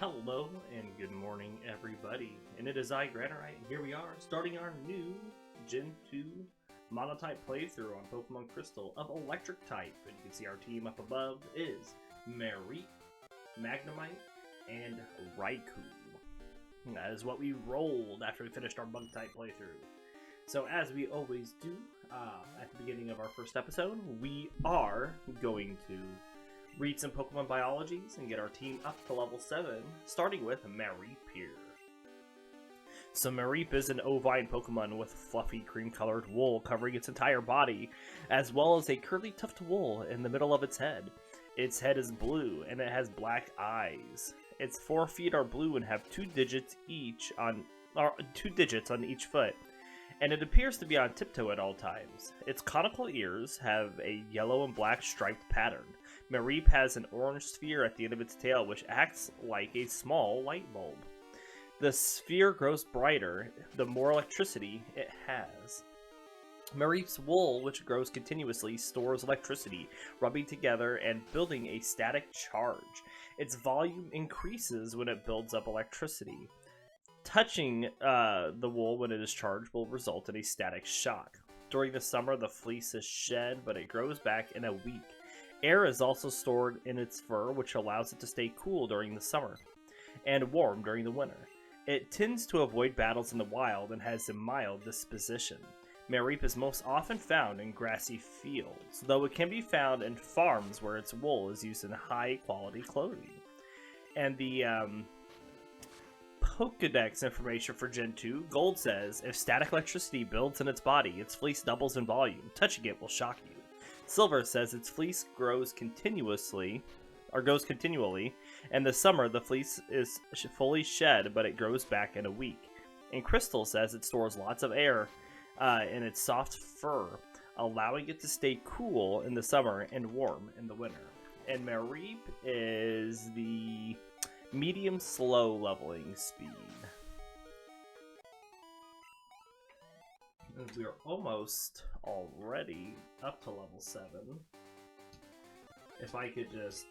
Hello and good morning, everybody. And it is I, Granorite, and here we are, starting our new Gen 2 monotype playthrough on Pokemon Crystal of Electric type. And you can see our team up above is Mareep, Magnemite, and Raikou. That is what we rolled after we finished our bug type playthrough. So as we always do, at the beginning of our first episode, we are going to read some Pokemon biologies and get our team up to level 7, starting with Mareep here. So Mareep is an ovine Pokemon with fluffy cream-colored wool covering its entire body, as well as a curly tufted wool in the middle of its head. Its head is blue, and it has black eyes. Its 4 feet are blue and have 2 digits on each foot, and it appears to be on tiptoe at all times. Its conical ears have a yellow and black striped pattern. Mareep has an orange sphere at the end of its tail, which acts like a small light bulb. The sphere grows brighter the more electricity it has. Mareep's wool, which grows continuously, stores electricity, rubbing together and building a static charge. Its volume increases when it builds up electricity. Touching the wool when it is charged will result in a static shock. During the summer, the fleece is shed, but it grows back in a week. Air is also stored in its fur, which allows it to stay cool during the summer and warm during the winter. It tends to avoid battles in the wild and has a mild disposition. Mareep is most often found in grassy fields, though it can be found in farms where its wool is used in high-quality clothing. And the Pokedex information for Gen 2, Gold says, if static electricity builds in its body, its fleece doubles in volume. Touching it will shock you. Silver says its fleece grows continually. In the summer, the fleece is fully shed, but it grows back in a week. And Crystal says it stores lots of air in its soft fur, allowing it to stay cool in the summer and warm in the winter. And Mareep is the medium slow leveling speed. And we are almost already up to level 7. If I could just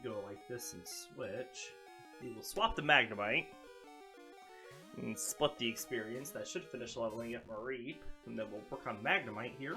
go like this and switch, we will swap the Magnemite and split the experience. That should finish leveling up Mareep, and then we'll work on Magnemite here,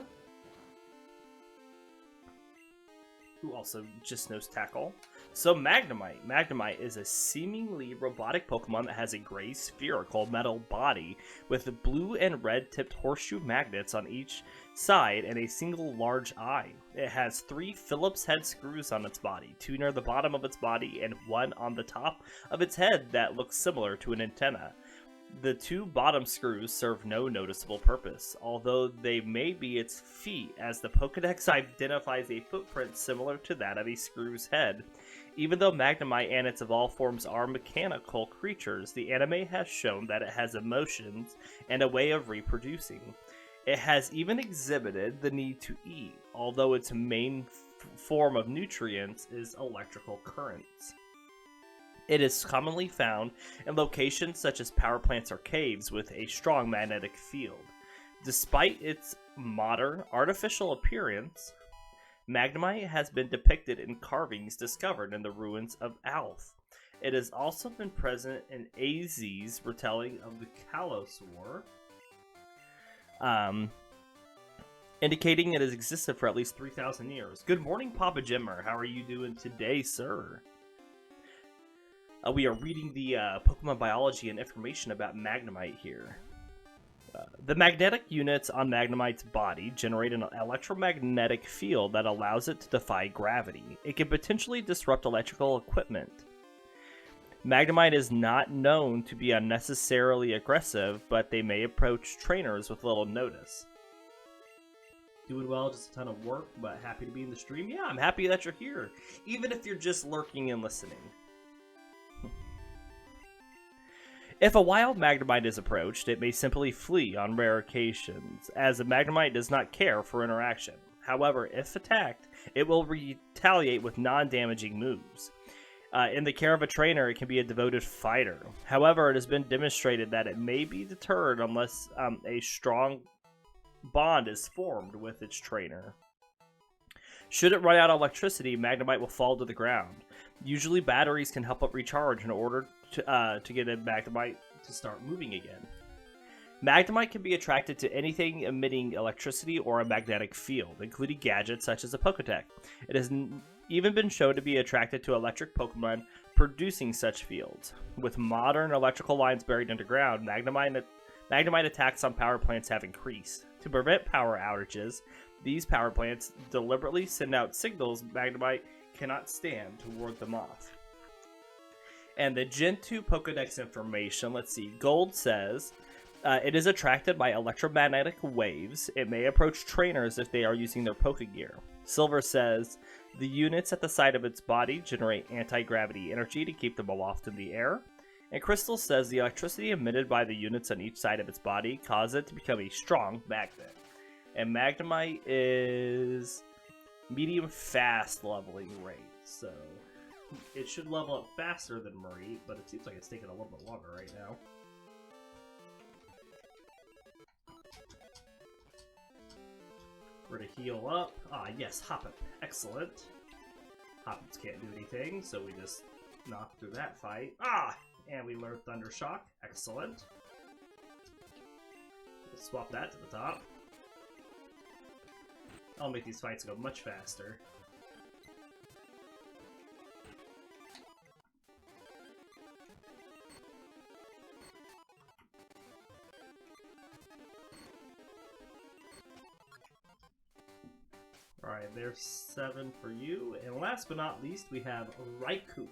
who also just knows Tackle. So Magnemite. Magnemite is a seemingly robotic Pokemon that has a gray spherical metal body with blue and red tipped horseshoe magnets on each side and a single large eye. It has 3 Phillips head screws on its body, 2 near the bottom of its body and 1 on the top of its head that looks similar to an antenna. The 2 bottom screws serve no noticeable purpose, although they may be its feet, as the Pokedex identifies a footprint similar to that of a screw's head. Even though Magnemite and its evolved forms are mechanical creatures, the anime has shown that it has emotions and a way of reproducing. It has even exhibited the need to eat, although its main form of nutrients is electrical currents. It is commonly found in locations such as power plants or caves with a strong magnetic field. Despite its modern, artificial appearance, Magnemite has been depicted in carvings discovered in the ruins of Alf. It has also been present in AZ's retelling of the Kalos War, indicating it has existed for at least 3,000 years. Good morning, Papa Jimmer. How are you doing today, sir? We are reading the Pokemon biology and information about Magnemite here. The magnetic units on Magnemite's body generate an electromagnetic field that allows it to defy gravity. It can potentially disrupt electrical equipment. Magnemite is not known to be unnecessarily aggressive, but they may approach trainers with little notice. Doing well, just a ton of work, but happy to be in the stream. Yeah, I'm happy that you're here, even if you're just lurking and listening. If a wild Magnemite is approached, it may simply flee on rare occasions, as a Magnemite does not care for interaction. However, if attacked, it will retaliate with non-damaging moves. In the care of a trainer, it can be a devoted fighter. However, it has been demonstrated that it may be deterred unless a strong bond is formed with its trainer. Should it run out of electricity, Magnemite will fall to the ground. Usually batteries can help it recharge in order to get a Magnemite to start moving again. Magnemite can be attracted to anything emitting electricity or a magnetic field, including gadgets such as a Pokétech. It has even been shown to be attracted to electric Pokemon producing such fields. With modern electrical lines buried underground, Magnemite attacks on power plants have increased. To prevent power outages, these power plants deliberately send out signals Magnemite cannot stand to ward them off. And the Gen 2 Pokédex information, let's see, Gold says, it is attracted by electromagnetic waves. It may approach trainers if they are using their Pokegear. Silver says, the units at the side of its body generate anti-gravity energy to keep them aloft in the air. And Crystal says the electricity emitted by the units on each side of its body cause it to become a strong magnet. And Magnemite is medium fast leveling rate, so it should level up faster than Mareep, but it seems like it's taking a little bit longer right now. We're to heal up. Ah, yes, Hoppip. Excellent. Hoppips can't do anything, so we just knock through that fight. Ah! And we learned Thundershock. Excellent. We'll swap that to the top. I'll make these fights go much faster. Alright, there's 7 for you. And last but not least, we have Raikou.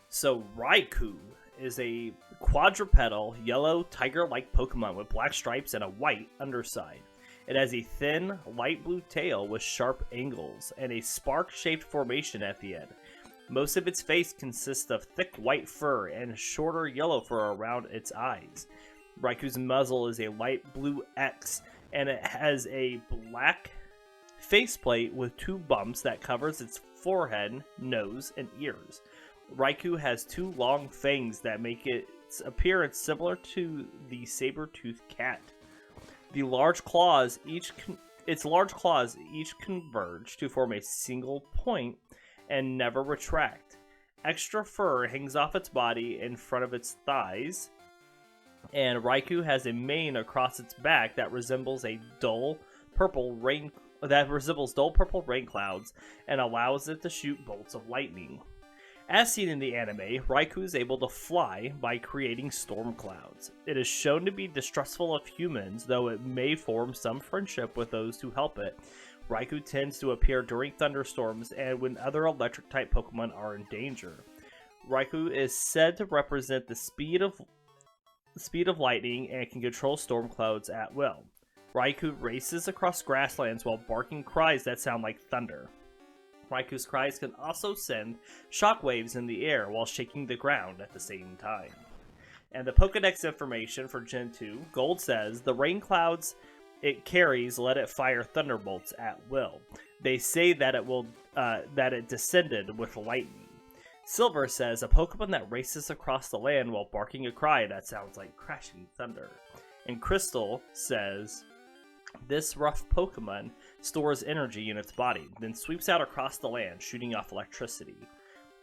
So Raikou is a quadrupedal, yellow, tiger-like Pokemon with black stripes and a white underside. It has a thin, light blue tail with sharp angles and a spark-shaped formation at the end. Most of its face consists of thick white fur and shorter yellow fur around its eyes. Raikou's muzzle is a light blue X, and it has a black faceplate with 2 bumps that covers its forehead, nose, and ears. Raikou has 2 long fangs that make its appearance similar to the saber-toothed cat. Its large claws each converge to form a single point and never retract. Extra fur hangs off its body in front of its thighs, and Raikou has a mane across its back that resembles dull purple rain clouds and allows it to shoot bolts of lightning. As seen in the anime, Raikou is able to fly by creating storm clouds. It is shown to be distrustful of humans, though it may form some friendship with those who help it. Raikou tends to appear during thunderstorms and when other electric-type Pokemon are in danger. Raikou is said to represent the speed of lightning and can control storm clouds at will. Raikou races across grasslands while barking cries that sound like thunder. Raikou's cries can also send shockwaves in the air while shaking the ground at the same time. And the Pokédex information for Gen 2, Gold says, the rain clouds it carries let it fire thunderbolts at will. They say that it descended with lightning. Silver says, a Pokemon that races across the land while barking a cry that sounds like crashing thunder. And Crystal says, this rough Pokemon stores energy in its body, then sweeps out across the land, shooting off electricity.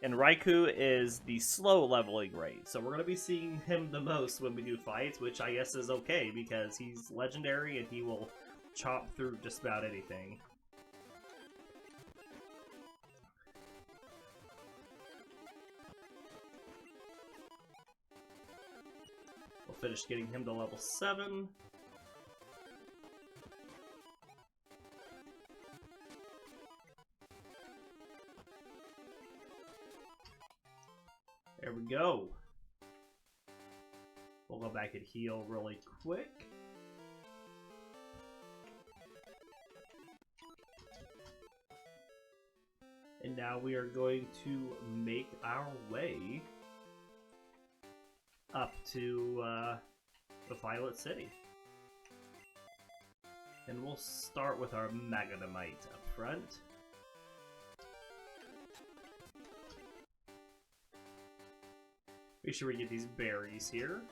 And Raikou is the slow leveling rate, so we're going to be seeing him the most when we do fights, which I guess is okay, because he's legendary and he will chomp through just about anything. We'll finish getting him to level 7. There we go. We'll go back and heal really quick. And now we are going to make our way up to the Violet City. And we'll start with our Magnemite up front. Make sure we get these berries here.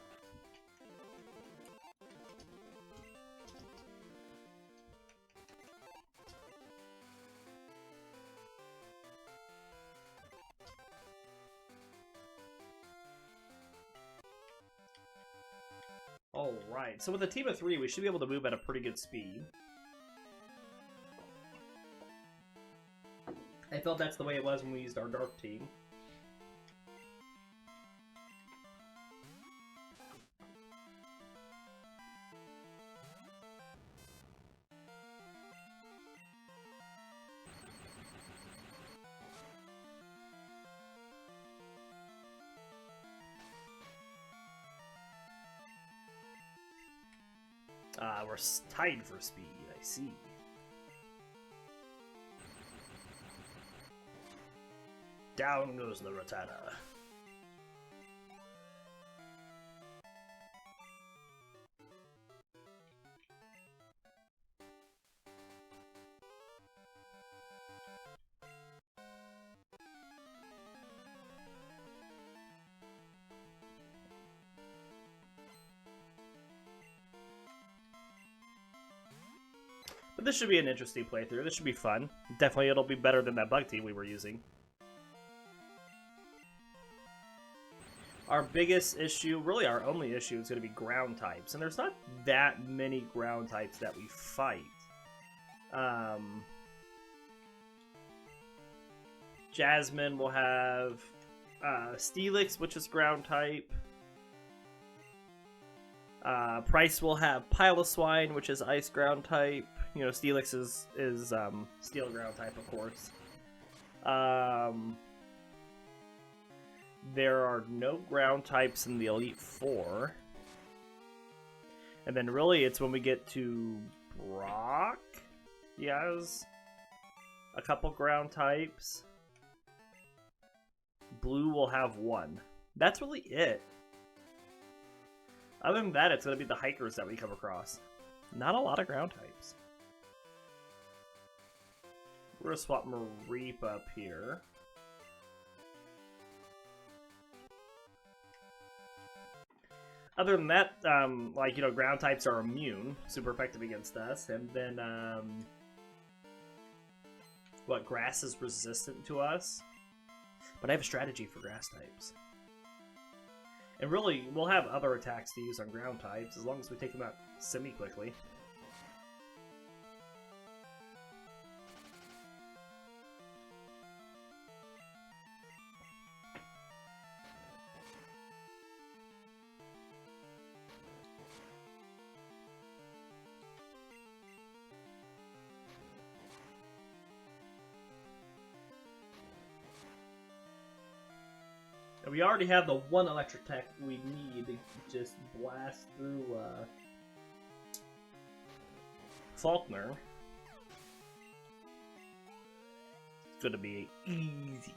Alright, so with a team of 3, we should be able to move at a pretty good speed. I felt that's the way it was when we used our dark team. We're tied for speed, I see. Down goes the Rattata. But this should be an interesting playthrough. This should be fun. Definitely it'll be better than that bug team we were using. Our biggest issue, really our only issue, is going to be ground types. And there's not that many ground types that we fight. Jasmine will have Steelix, which is ground type. Price will have Piloswine, which is ice ground type. You know, Steelix is steel ground type, of course. There are no ground types in the Elite Four. And then really it's when we get to Brock. He has a couple ground types. Blue will have one. That's really it. Other than that, it's going to be the hikers that we come across. Not a lot of ground types. We're going to swap Mareep up here. Other than that, like, you know, ground types are immune, super effective against us. And then, what, grass is resistant to us? But I have a strategy for grass types. And really, we'll have other attacks to use on ground types, as long as we take them out semi-quickly. And we already have the one electric tech we need to just blast through Faulkner. It's gonna be easy.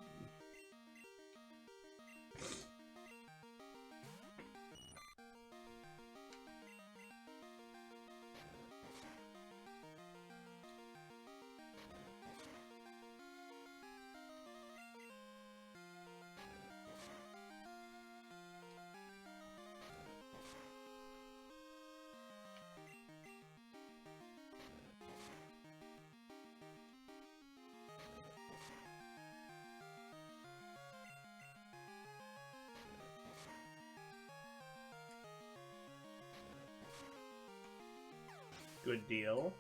Good deal.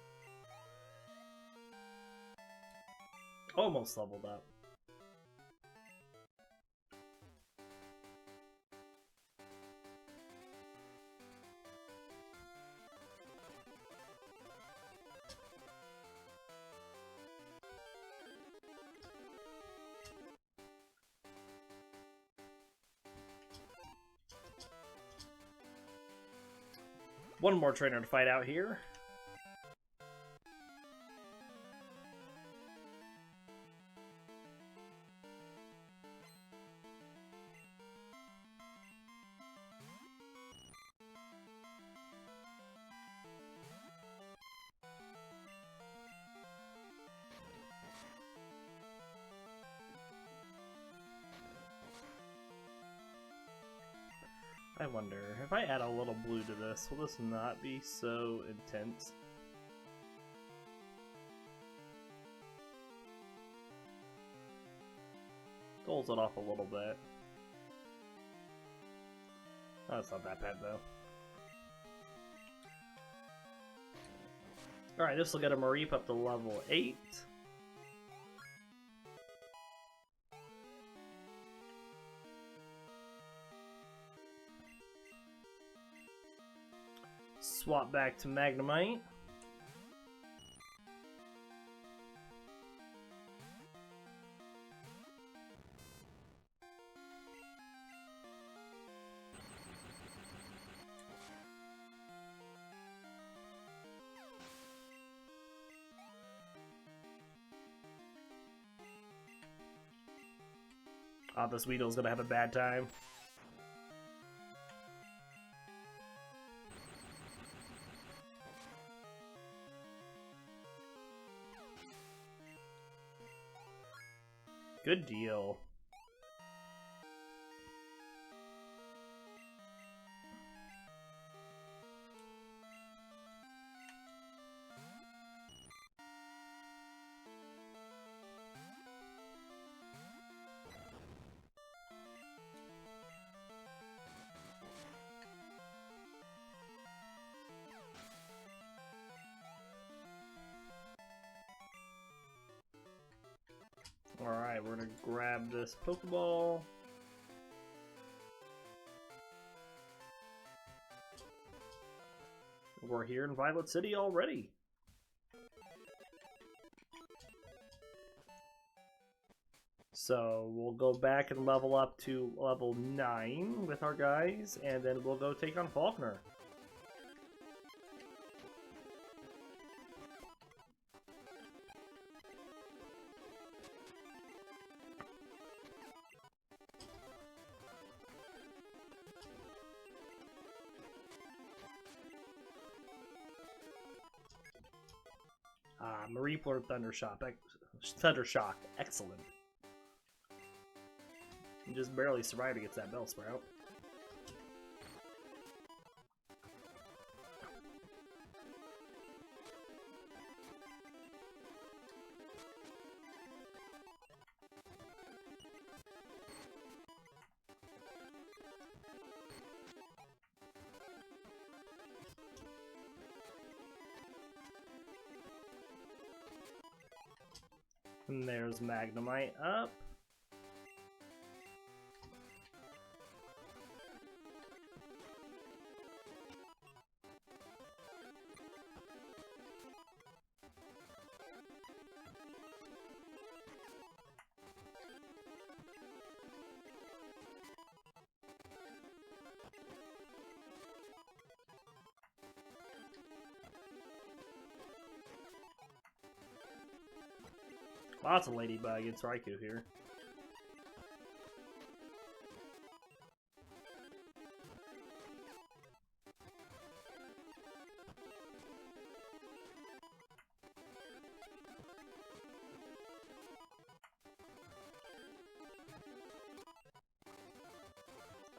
Almost leveled up. One more trainer to fight out here. I wonder, if I add a little blue to this, will this not be so intense? Dulls it off a little bit. Oh, it's not that bad though. Alright, this will get a Mareep up to level 8. Swap back to Magnemite. Oh, this Weedle's gonna have a bad time. Good deal. Alright, we're gonna grab this Pokeball. We're here in Violet City already. So we'll go back and level up to level 9 with our guys, and then we'll go take on Faulkner. Mareep or Thundershock, excellent. You just barely survived against that Bellsprout. And there's Magnemite up. Lots of Ladybug against Raikou here.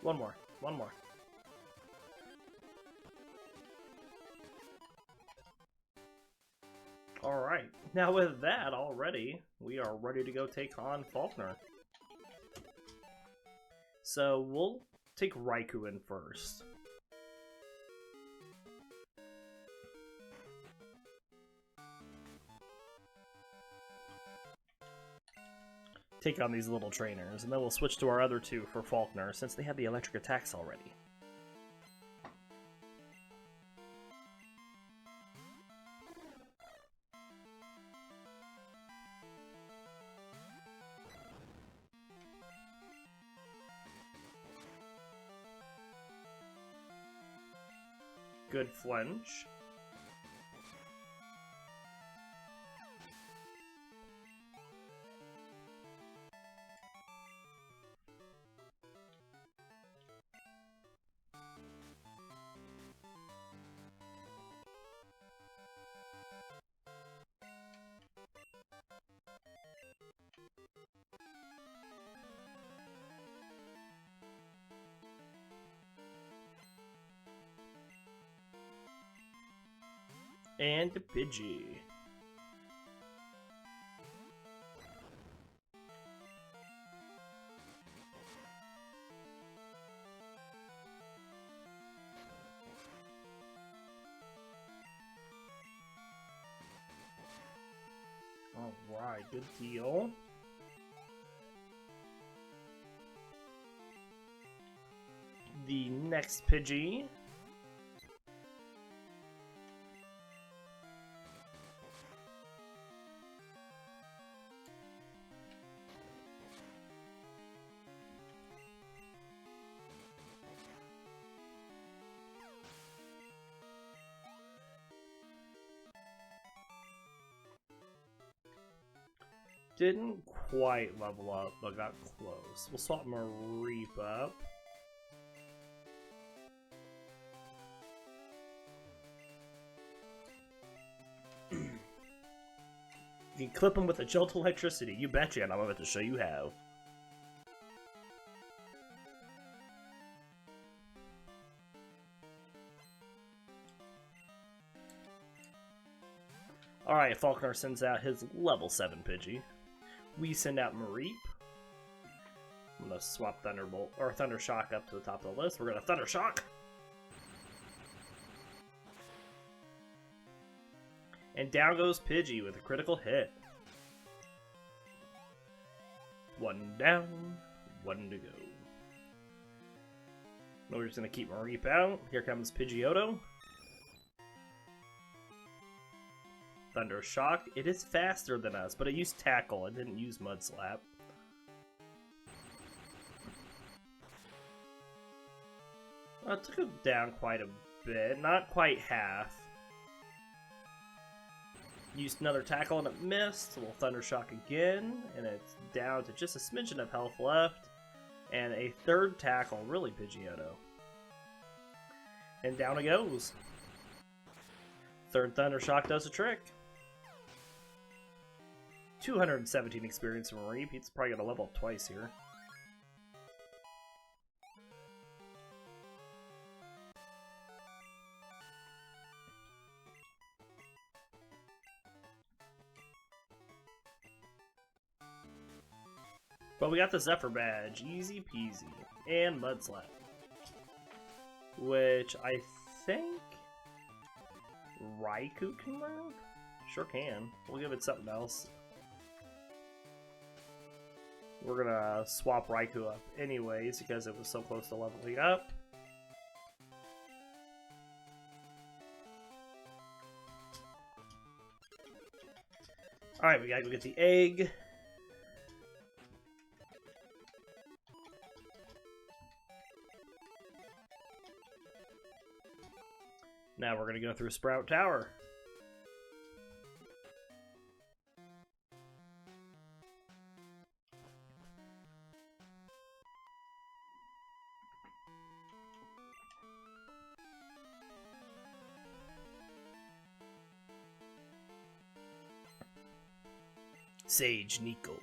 One more. Alright, now with that already, we are ready to go take on Faulkner. So we'll take Raikou in first. Take on these little trainers, and then we'll switch to our other two for Faulkner, since they have the electric attacks already. Good flinch. And Pidgey. Alright, good deal. The next Pidgey. Didn't quite level up, but got close. We'll swap Mareep up. You can clip him with a jolt of electricity. You betcha, and I'm about to show you how. Alright, Falconer sends out his level 7 Pidgey. We send out Mareep. I'm gonna swap Thunderbolt or Thunder Shock up to the top of the list. We're gonna Thunder Shock. And down goes Pidgey with a critical hit. One down, one to go. We're just gonna keep Mareep out. Here comes Pidgeotto. Thunder Shock. It is faster than us, but it used Tackle. It didn't use Mud Slap. It took it down quite a bit. Not quite half. Used another Tackle and it missed. A little Thunder Shock again. And it's down to just a smidgen of health left. And a third Tackle. Really, Pidgeotto. And down it goes. Third Thunder Shock does the trick. 217 experience from Mareep. He's probably going to level up twice here. But we got the Zephyr Badge. Easy peasy. And Mud Slap. Which I think Raikou can learn? Sure can. We'll give it something else. We're gonna swap Raikou up anyways because it was so close to leveling up. Alright, we gotta go get the egg. Now we're gonna go through Sprout Tower. Sage Nico.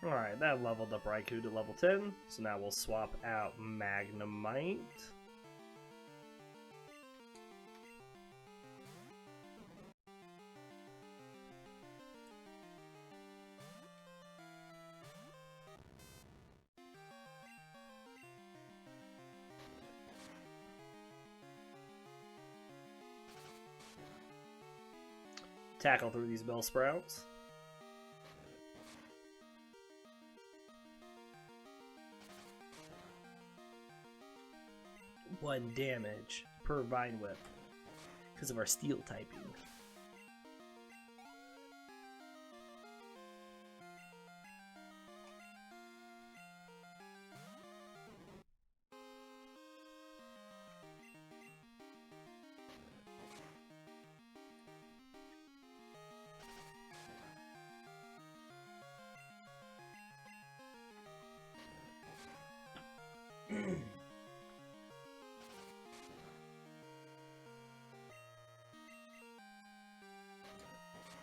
Alright, that leveled up Raikou to level 10. So now we'll swap out Magnemite. Tackle through these Bellsprouts. One damage per Vine Whip because of our steel typing.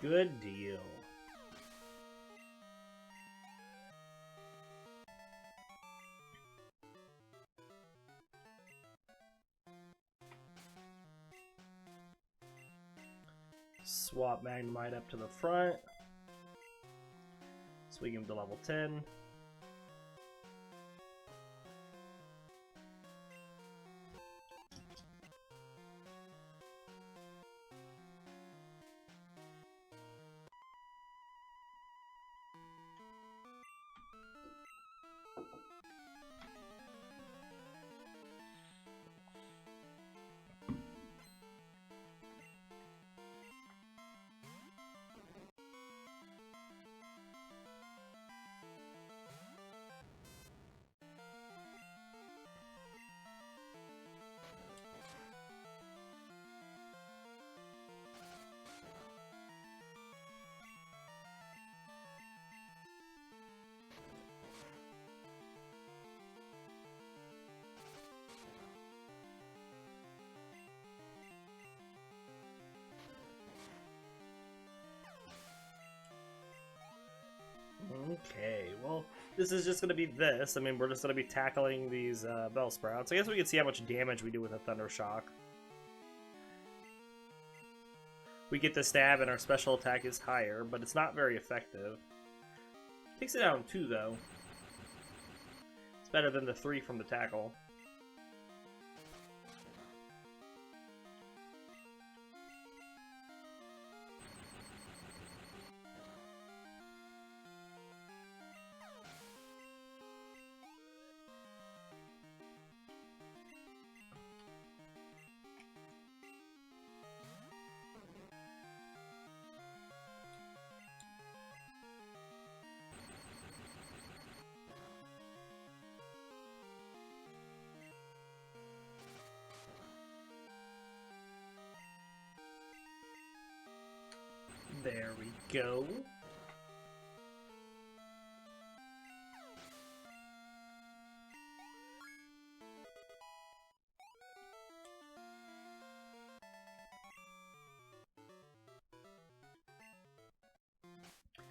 Good deal. Swap Magnemite up to the front. Swing him to level 10. Okay, well, this is just going to be this. I mean, we're just going to be tackling these Bellsprouts. I guess we can see how much damage we do with a Thunder Shock. We get the stab and our special attack is higher, but it's not very effective. Takes it down 2, though. It's better than the 3 from the tackle. There we go.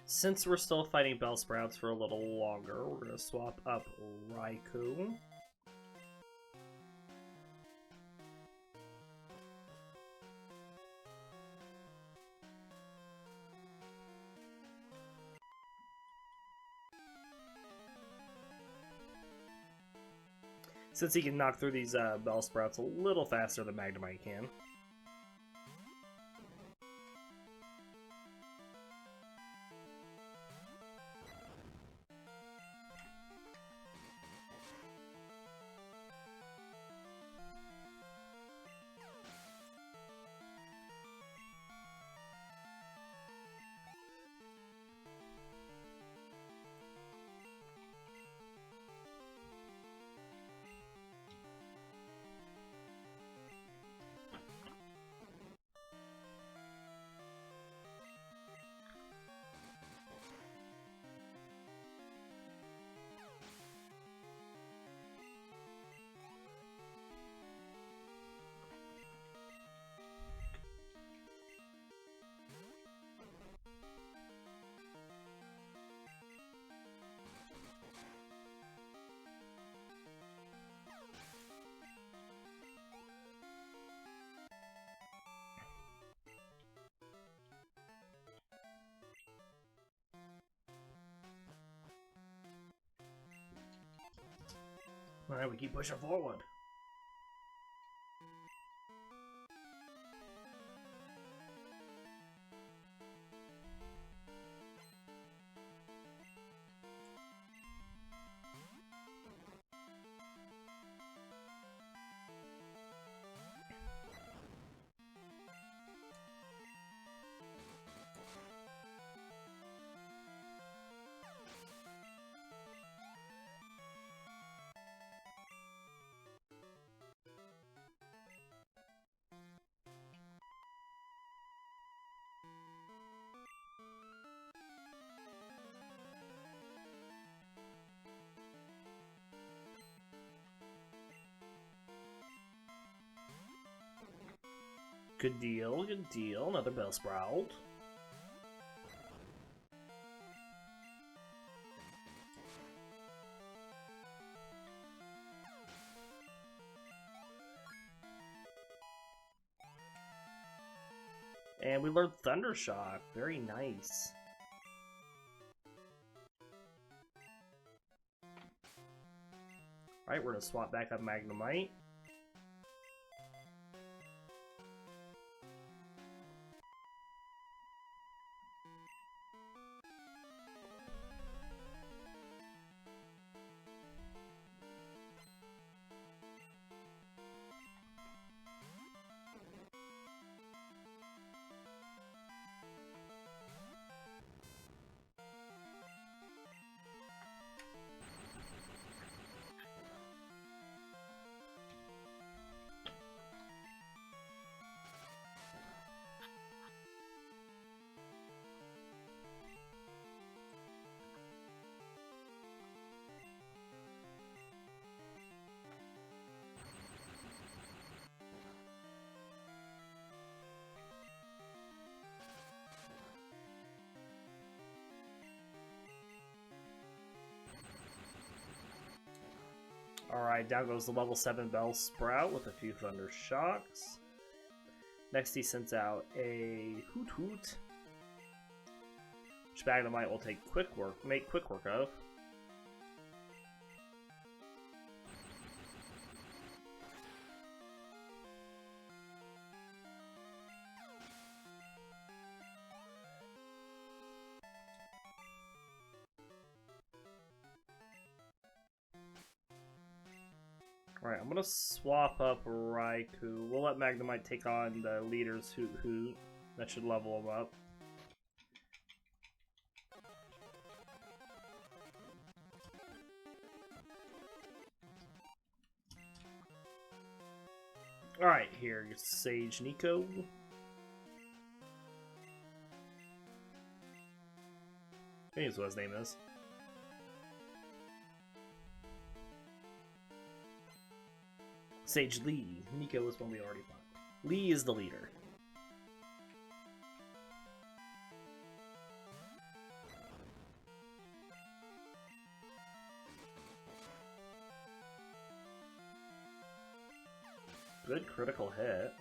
Since we're still fighting Bellsprouts for a little longer, we're going to swap up Raikou. Since he can knock through these Bellsprouts a little faster than Magnemite can. Alright, we keep pushing forward. Good deal, good deal. Another Bellsprout. And we learned Thundershock. Very nice. Alright, we're going to swap back up Magnemite. Alright, down goes the level 7 Bellsprout with a few Thunder Shocks. Next he sends out a Hoot Hoot, which Magnemite will take make quick work of. Alright, I'm gonna swap up Raikou. We'll let Magnemite take on the leader's Hoot Hoot. That should level him up. Alright, here, Sage Nico. I think that's what his name is. Sage Lee. Nico is one we already fought. Lee is the leader. Good critical hit.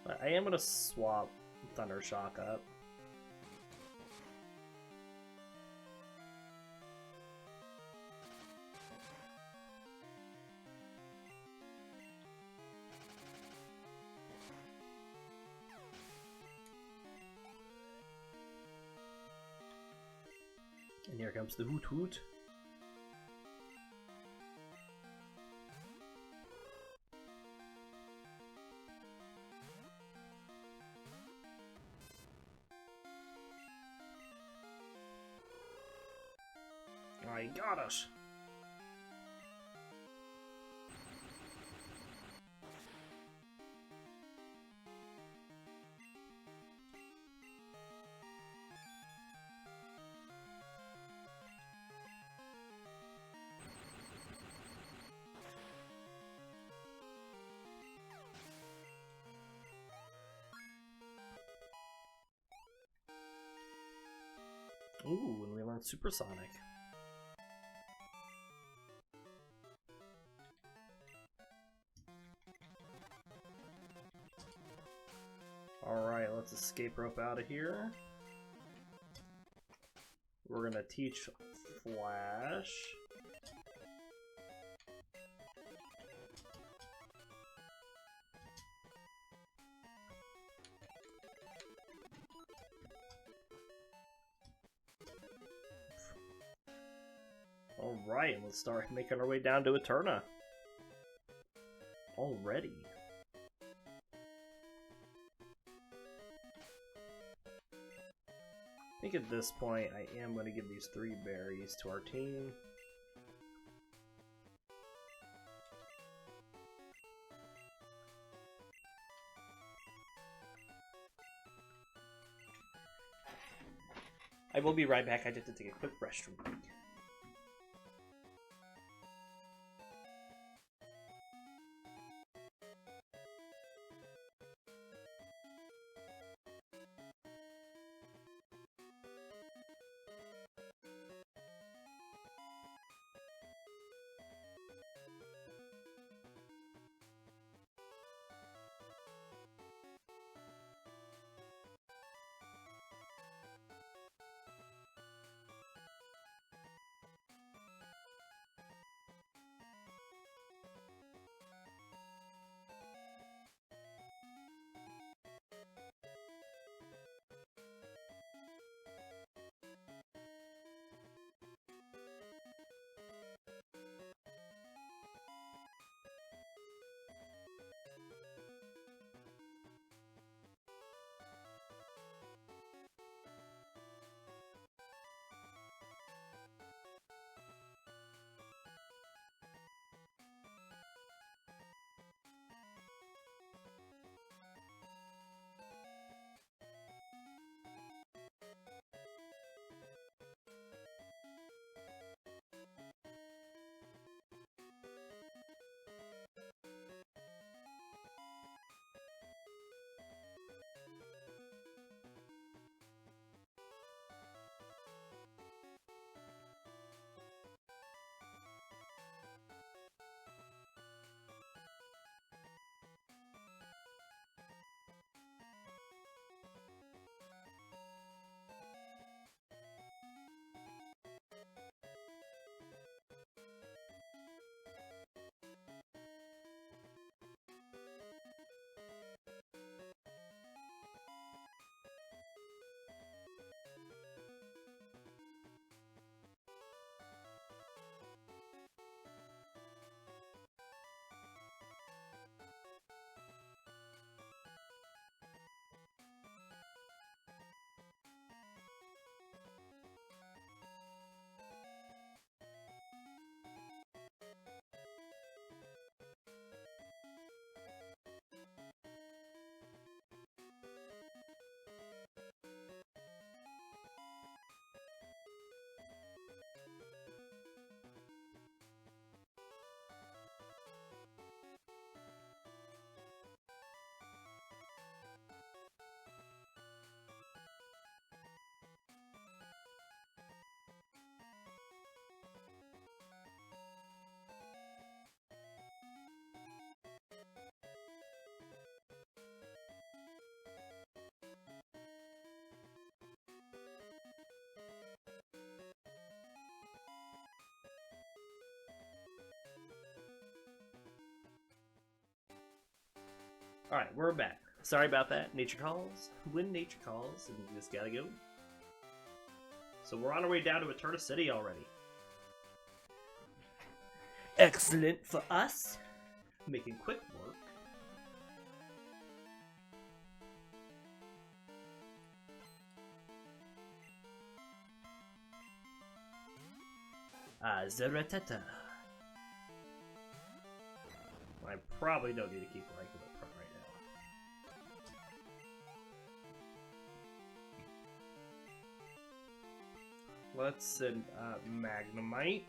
But I am going to swap Thundershock up. And here comes the Hoot Hoot. I got us. Ooh, and we learned Supersonic. Alright, let's escape rope out of here. We're gonna teach Flash. Alright, let's start making our way down to Eterna. Already. I think at this point I am going to give these 3 berries to our team. I will be right back. I just have to take a quick restroom break. Alright, we're back. Sorry about that. Nature calls. When nature calls, and you just gotta go. So we're on our way down to Eterna City already. Excellent for us. Making quick work. Zeratata. I probably don't need to keep Raikou up front right now. Let's send Magnemite.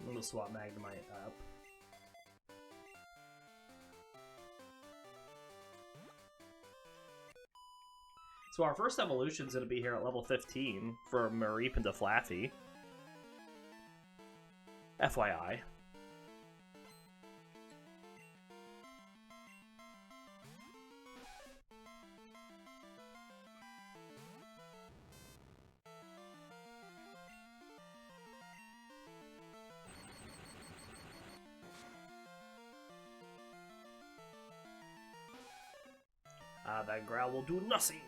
I'm gonna swap Magnemite up. So our first evolution is going to be here at level 15 for Mareep into Flaffy. FYI. That growl will do nothing.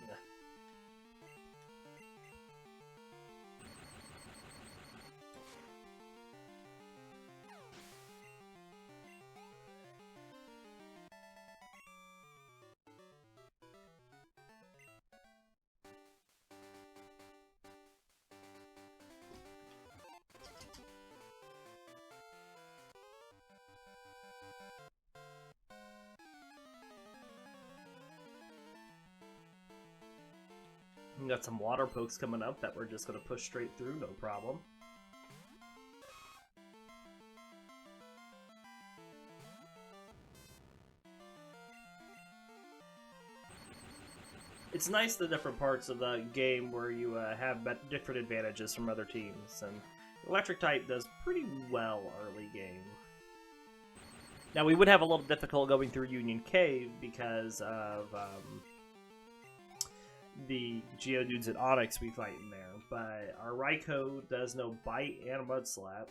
We got some water pokes coming up that we're just going to push straight through, no problem. It's nice the different parts of the game where you have different advantages from other teams, and Electric type does pretty well early game. Now we would have a little difficult going through Union Cave because of the Geodudes and Onyx we fight in there, but our Raikou does no bite and mud slap.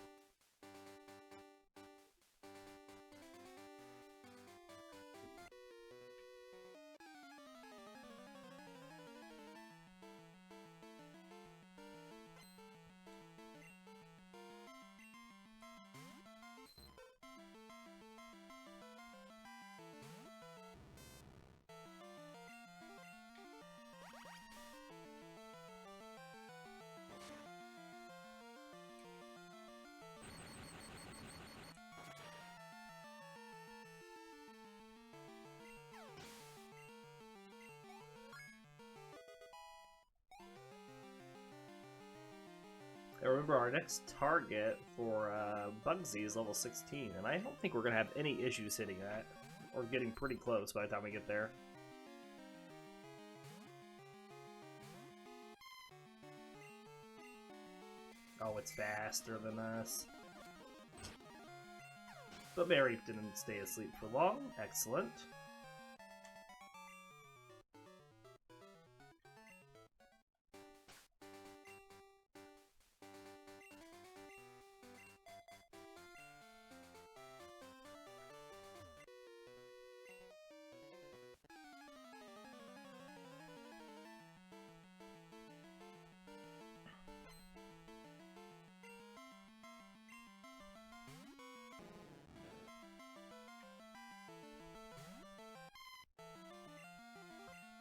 Now remember, our next target for Bugsy is level 16, and I don't think we're going to have any issues hitting that, or getting pretty close by the time we get there. Oh, it's faster than us. But Mareep didn't stay asleep for long. Excellent.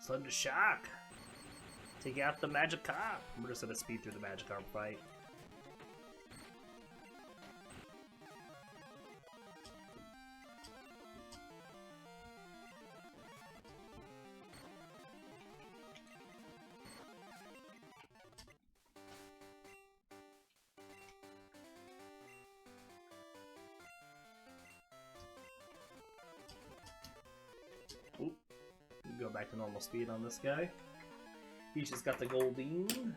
Thunder Shock! Take out the Magikarp! We're just gonna speed through the Magikarp fight. Go back to normal speed on this guy. He's just got the gold beam.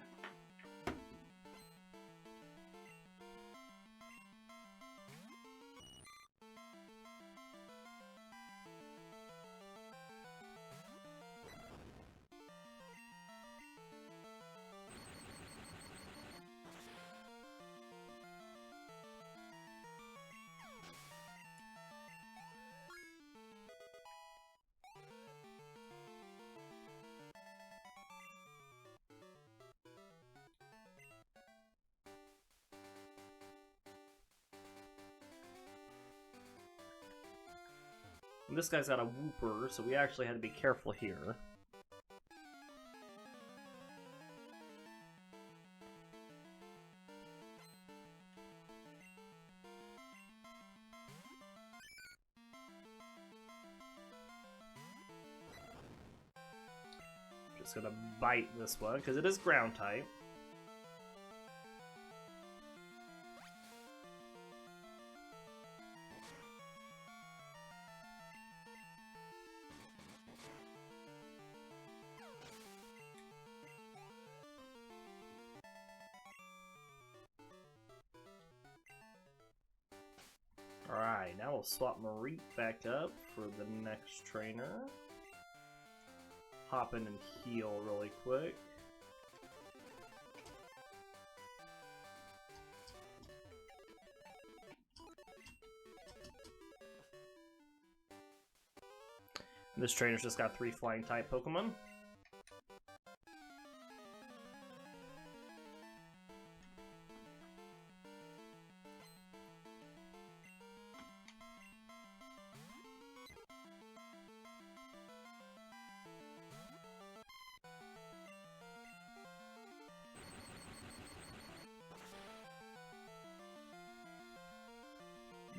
And this guy's got a whooper, so we actually had to be careful here. Just gonna bite this one, because it is ground type. Alright, now we'll swap Mareep back up for the next trainer. Hop in and heal really quick. And this trainer's just got 3 flying type Pokemon.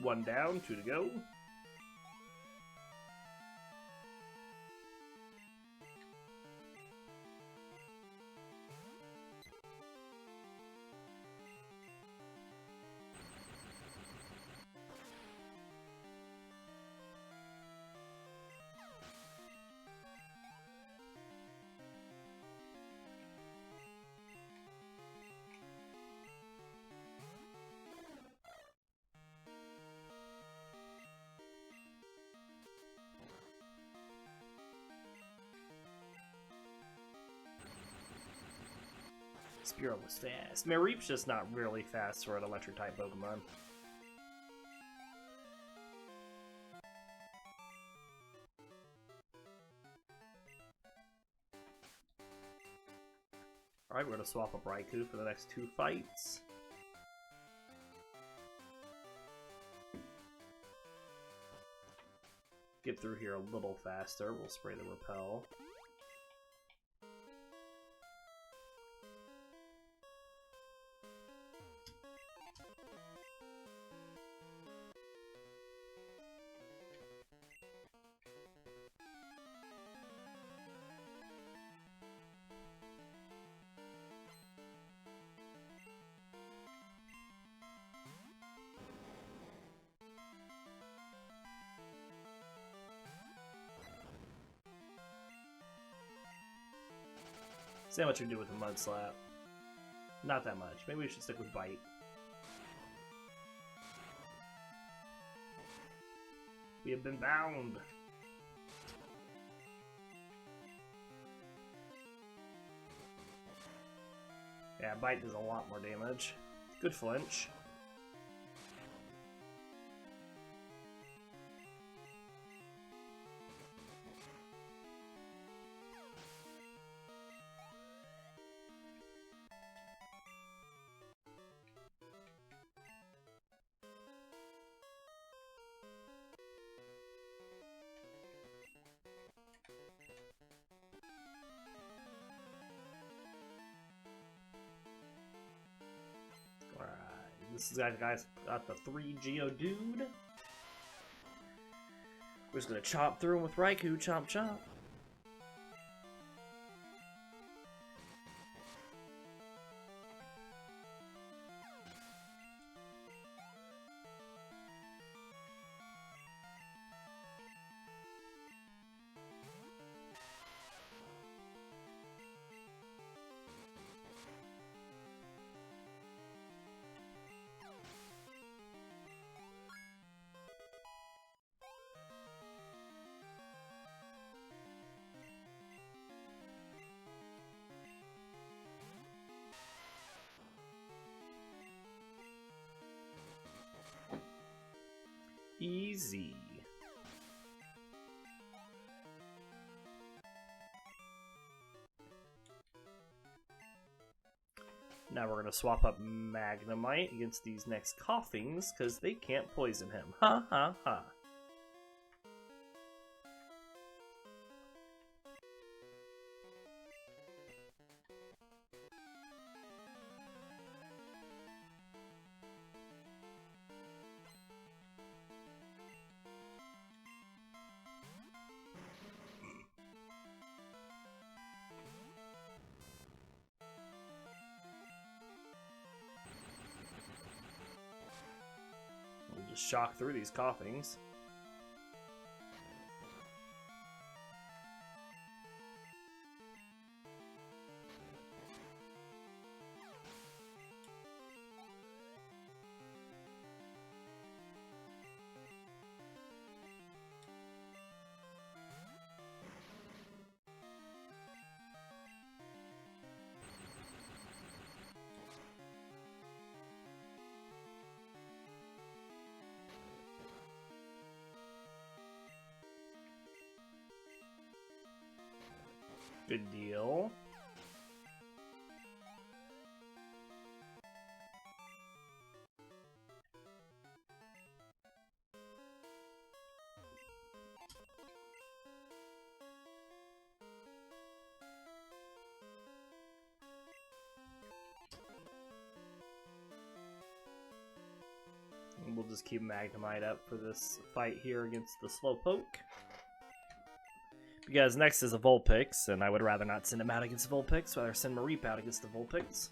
One down, 2 to go. Spearow was fast. Mareep's just not really fast for an electric type Pokemon. Alright, we're gonna swap up Raikou for the next 2 fights. Get through here a little faster. We'll spray the repel. See how much we do with the Mud Slap. Not that much. Maybe we should stick with Bite. We have been bound. Yeah, Bite does a lot more damage. Good flinch. This guy's got the 3 Geodude. We're just gonna chop through him with Raikou, chomp chomp. Easy. Now we're going to swap up Magnemite against these next Coughings, because they can't poison him. Ha ha ha. Shock through these Coughings. Good deal. And we'll just keep Magnemite up for this fight here against the Slowpoke. Because next is a Vulpix, and I would rather not send him out against Vulpix, rather send Mareep out against the Vulpix.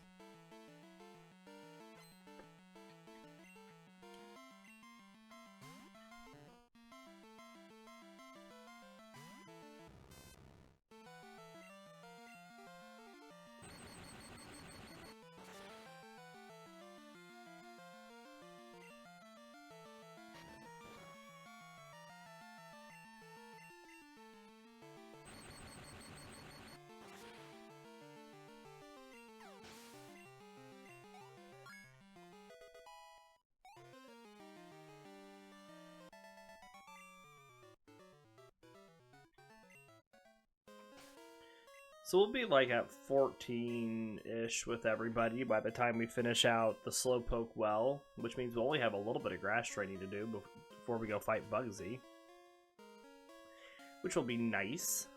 So we'll be like at 14-ish with everybody by the time we finish out the Slowpoke well, which means we'll only have a little bit of grass training to do before we go fight Bugsy, which will be nice.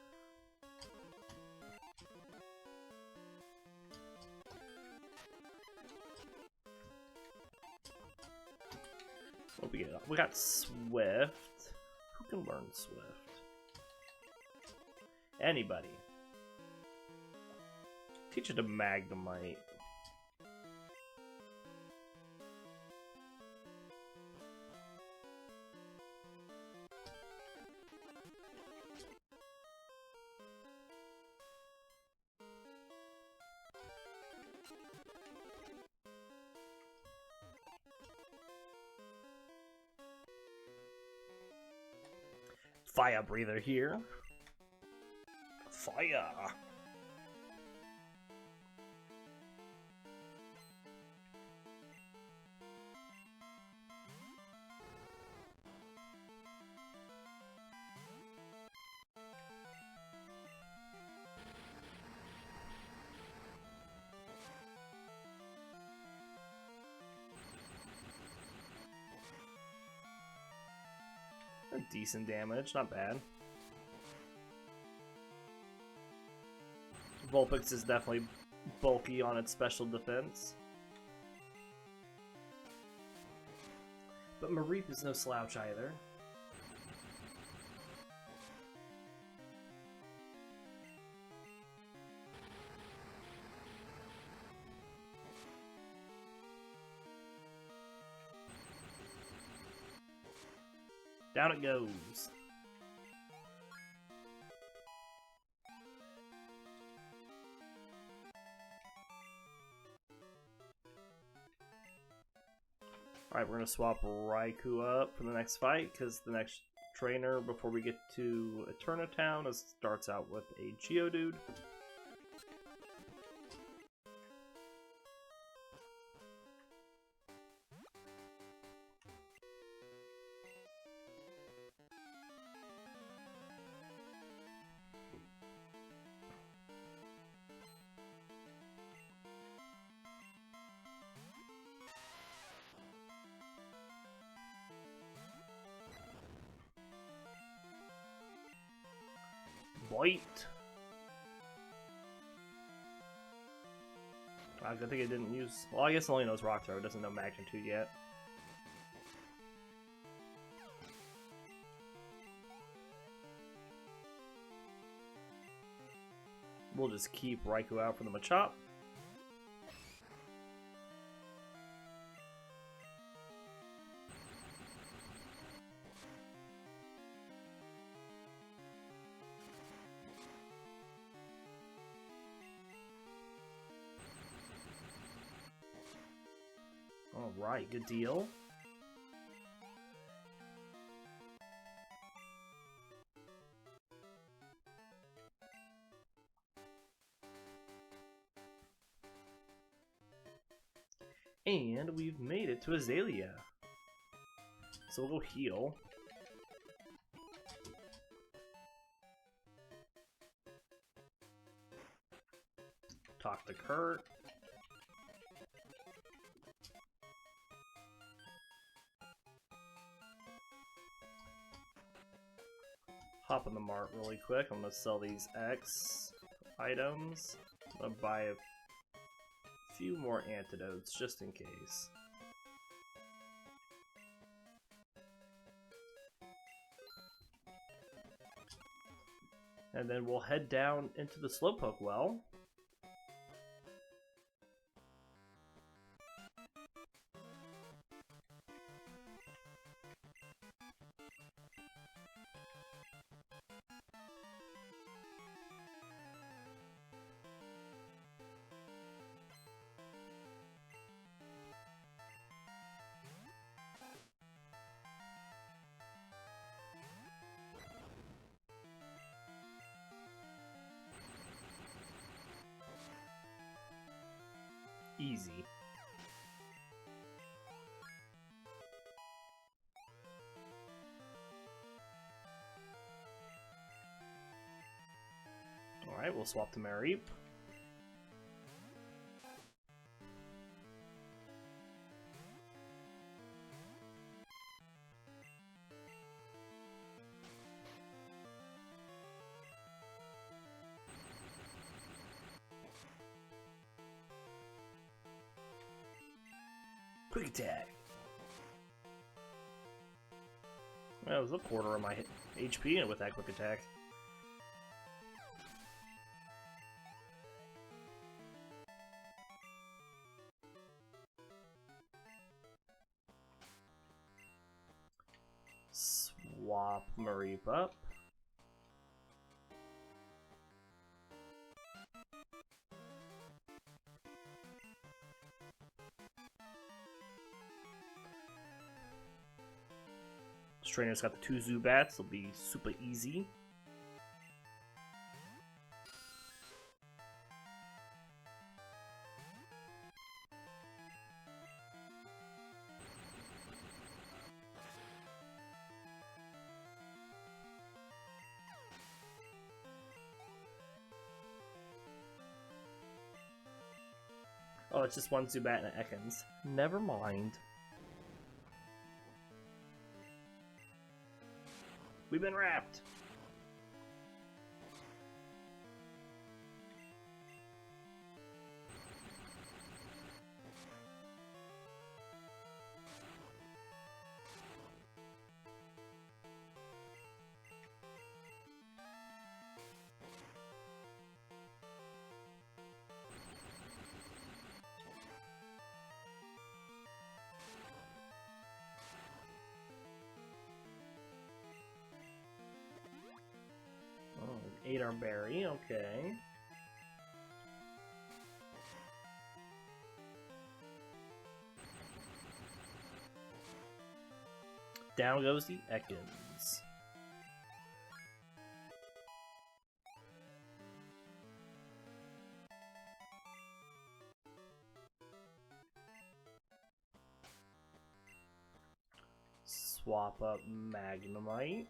What we got Swift. Who can learn Swift? Anybody. Teach it to Magnemite. Fire breather here. Fire. Decent damage, not bad. Vulpix is definitely bulky on its special defense. But Mareep is no slouch either. Down it goes. Alright, we're going to swap Raikou up for the next fight, because the next trainer before we get to Eternatown starts out with a Geodude. Bite. I think it didn't use... Well, I guess it only knows Rock Throw. It doesn't know Magnitude yet. We'll just keep Raikou out for the Machop. Alright, good deal. And we've made it to Azalea. So we'll go heal. Talk to Kurt. Hop on the mart really quick. I'm gonna sell these X items. I'm gonna buy a few more antidotes just in case. And then we'll head down into the Slowpoke well. Easy. Alright, we'll swap to Mareep. Quick attack. That was a quarter of my HP with that quick attack. Swap Mareep up. Trainer's got the 2 Zubats, it'll be super easy. Oh, it's just 1 Zubat and an Ekans. Never mind. We've been wrapped. Ate our berry, okay. Down goes the Ekans. Swap up Magnemite.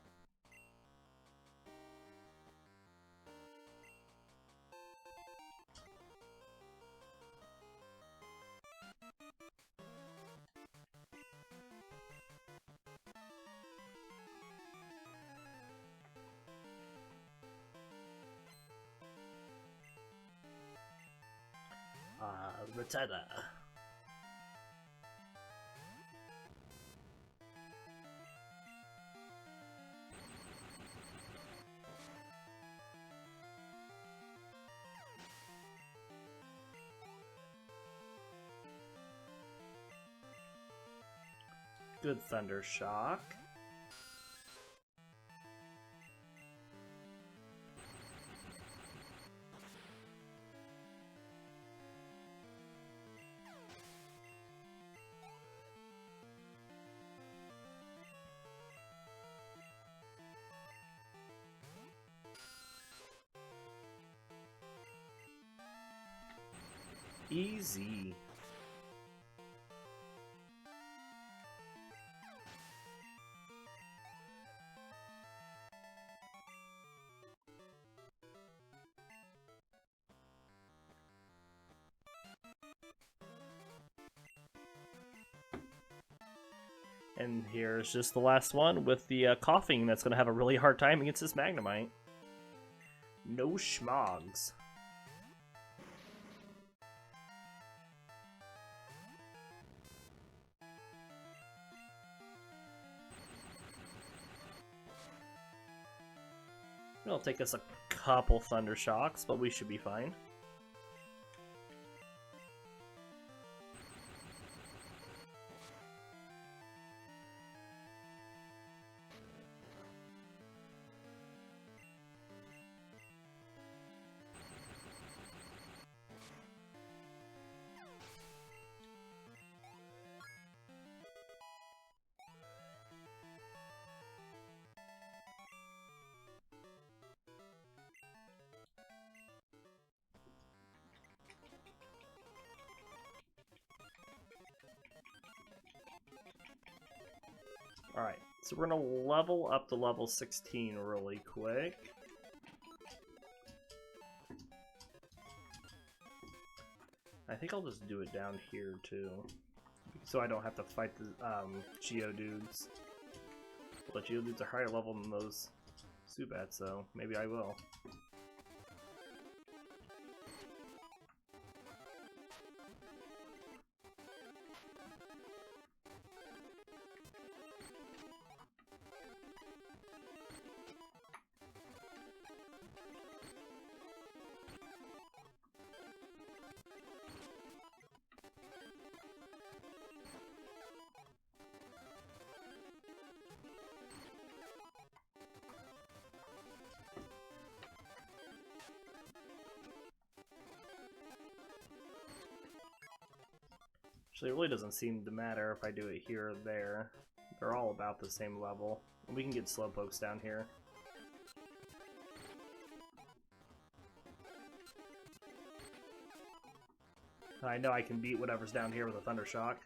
Rattata. Good Thunder Shock. Easy. And here's just the last one with the coughing that's going to have a really hard time against this Magnemite. No schmogs. It'll take us a couple Thunder Shocks, but we should be fine. Alright, so we're going to level up to level 16 really quick. I think I'll just do it down here too, so I don't have to fight the Geodudes. Well, the Geodudes are higher level than those Zubats, so maybe I will. Actually, it really doesn't seem to matter if I do it here or there. They're all about the same level. We can get Slowpokes down here. I know I can beat whatever's down here with a Thunder Shock.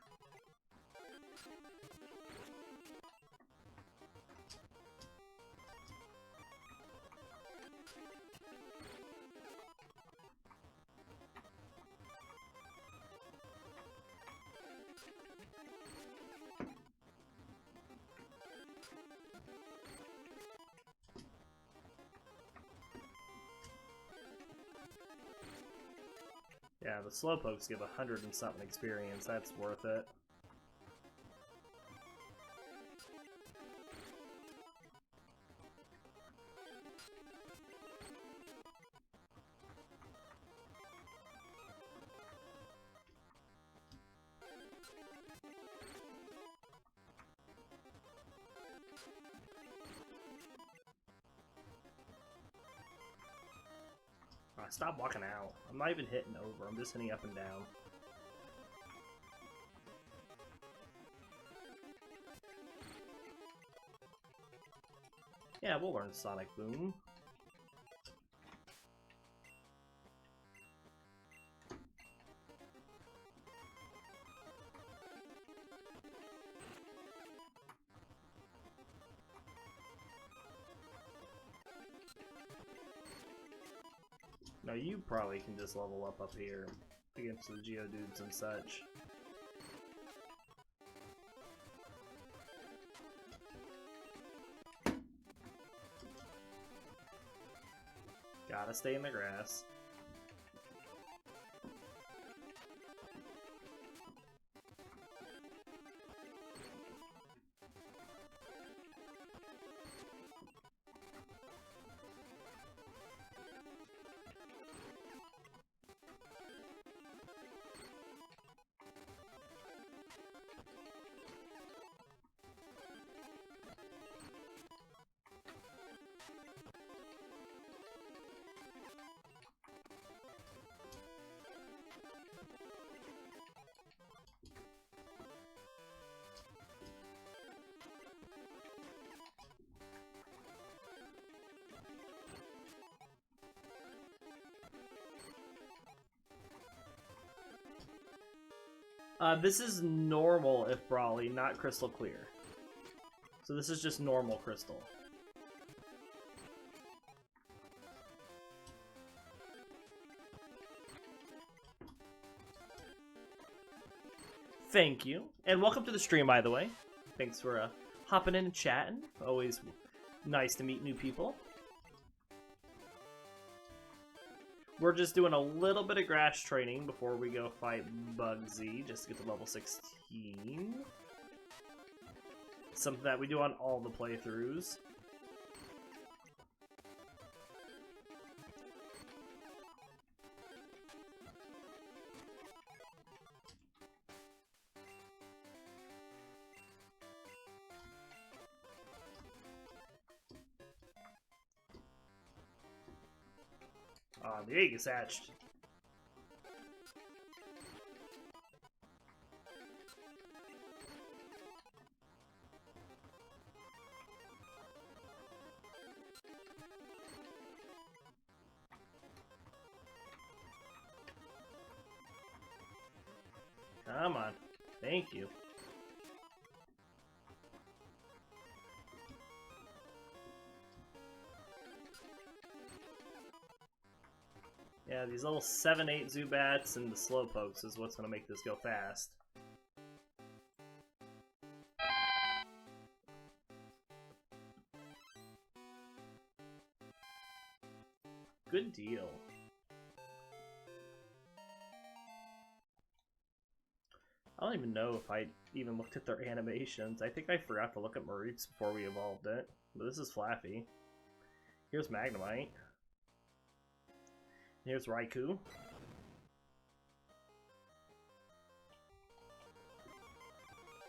Yeah, the Slowpokes give 100 and something experience. That's worth it. Stop walking out. I'm not even hitting over. I'm just hitting up and down. Yeah, we'll learn Sonic Boom. Now you probably can just level up here against the Geodudes and such. Gotta stay in the grass. This is normal if Brawly, not crystal clear. So this is just normal crystal. Thank you. And welcome to the stream, by the way. Thanks for hopping in and chatting. Always nice to meet new people. We're just doing a little bit of grass training before we go fight Bugsy, just to get to level 16. Something that we do on all the playthroughs. The egg is hatched. Come on. Thank you. Yeah, these little 7-8 Zubats and the Slowpokes is what's going to make this go fast. Good deal. I don't even know if I even looked at their animations. I think I forgot to look at Mareep's before we evolved it. But this is Flaffy. Here's Magnemite. Here's Raikou.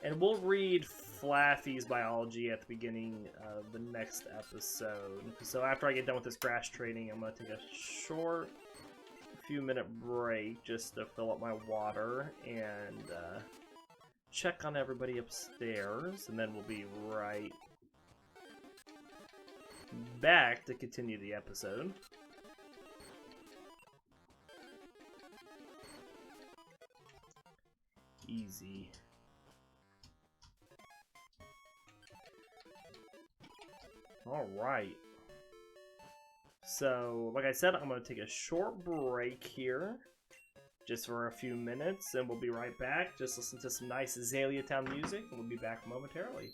And we'll read Flaffy's biology at the beginning of the next episode. So after I get done with this grass training, I'm going to take a short few-minute break just to fill up my water and check on everybody upstairs. And then we'll be right back to continue the episode. Easy. Alright. So, like I said, I'm going to take a short break here. Just for a few minutes, and we'll be right back. Just listen to some nice Azalea Town music, and we'll be back momentarily.